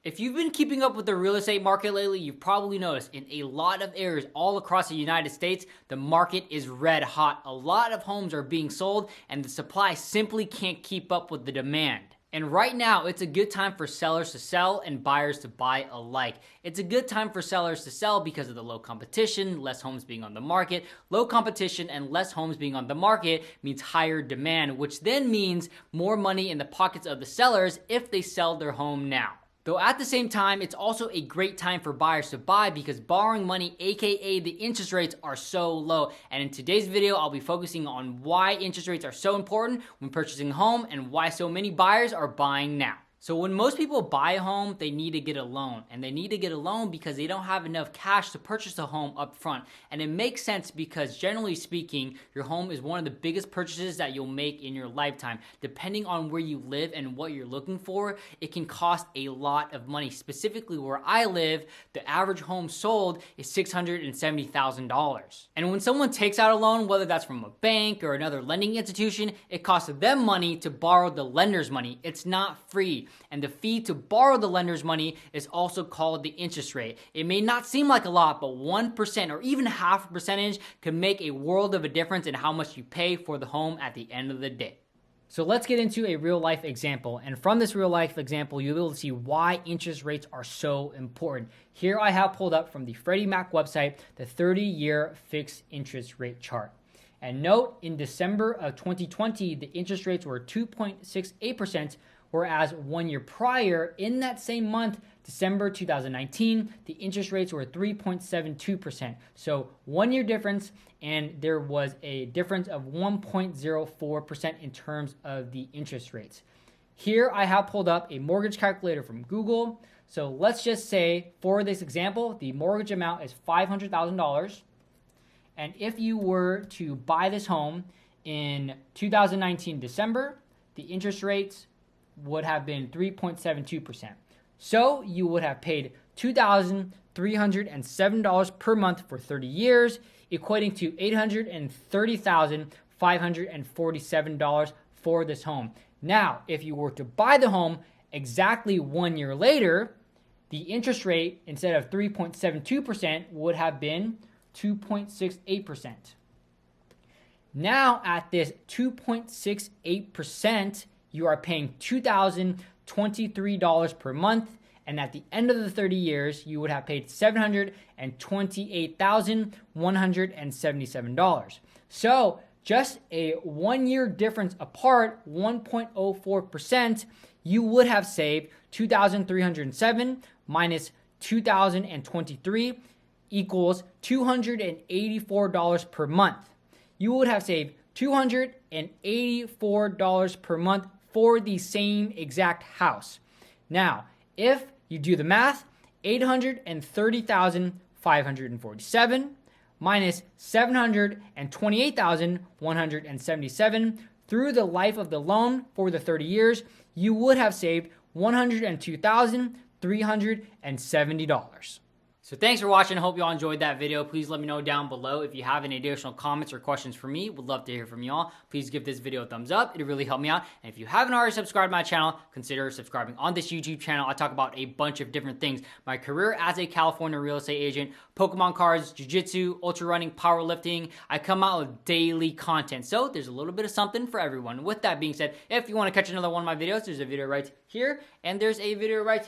If you've been keeping up with the real estate market lately, you've probably noticed in a lot of areas all across the United States, the market is red hot. A lot of homes are being sold and the supply simply can't keep up with the demand. And right now, it's a good time for sellers to sell and buyers to buy alike. It's a good time for sellers to sell because of the low competition, less homes being on the market. Low competition and less homes being on the market means higher demand, which then means more money in the pockets of the sellers if they sell their home now. Though at the same time, it's also a great time for buyers to buy because borrowing money, aka the interest rates, are so low. And in today's video, I'll be focusing on why interest rates are so important when purchasing a home and why so many buyers are buying now. So when most people buy a home, they need to get a loan. And they need to get a loan because they don't have enough cash to purchase a home up front. And it makes sense because generally speaking, your home is one of the biggest purchases that you'll make in your lifetime. Depending on where you live and what you're looking for, it can cost a lot of money. Specifically where I live, the average home sold is $670,000. And when someone takes out a loan, whether that's from a bank or another lending institution, it costs them money to borrow the lender's money. It's not free. And the fee to borrow the lender's money is also called the interest rate. It may not seem like a lot, but 1% or even half a percentage can make a world of a difference in how much you pay for the home at the end of the day. So let's get into a real life example. And from this real life example, you'll be able to see why interest rates are so important. Here I have pulled up from the Freddie Mac website, the 30-year fixed interest rate chart. And note, in December of 2020, the interest rates were 2.68%, whereas 1 year prior, in that same month, December 2019, the interest rates were 3.72%. So 1 year difference, and there was a difference of 1.04% in terms of the interest rates. Here I have pulled up a mortgage calculator from Google. So let's just say, for this example, the mortgage amount is $500,000. And if you were to buy this home in 2019 December, the interest rates would have been 3.72%. So you would have paid $2,307 per month for 30 years, equating to $830,547 for this home. Now, if you were to buy the home exactly 1 year later, the interest rate, instead of 3.72%, would have been 2.68%. Now, at this 2.68%, you are paying $2,023 per month, and at the end of the 30 years, you would have paid $728,177. So just a 1 year difference apart, 1.04%, you would have saved $2,307 minus $2,023 equals $284 per month. You would have saved $284 per month for the same exact house. Now, if you do the math, $830,547 minus $728,177 through the life of the loan for the 30 years, you would have saved $102,370. So thanks for watching. I hope you all enjoyed that video. Please let me know down below if you have any additional comments or questions for me. Would love to hear from you all. Please give this video a thumbs up. It'll really help me out. And if you haven't already subscribed to my channel, consider subscribing on this YouTube channel. I talk about a bunch of different things. My career as a California real estate agent, Pokemon cards, jiu-jitsu, ultra running, powerlifting. I come out with daily content. So there's a little bit of something for everyone. With that being said, if you want to catch another one of my videos, there's a video right here and there's a video right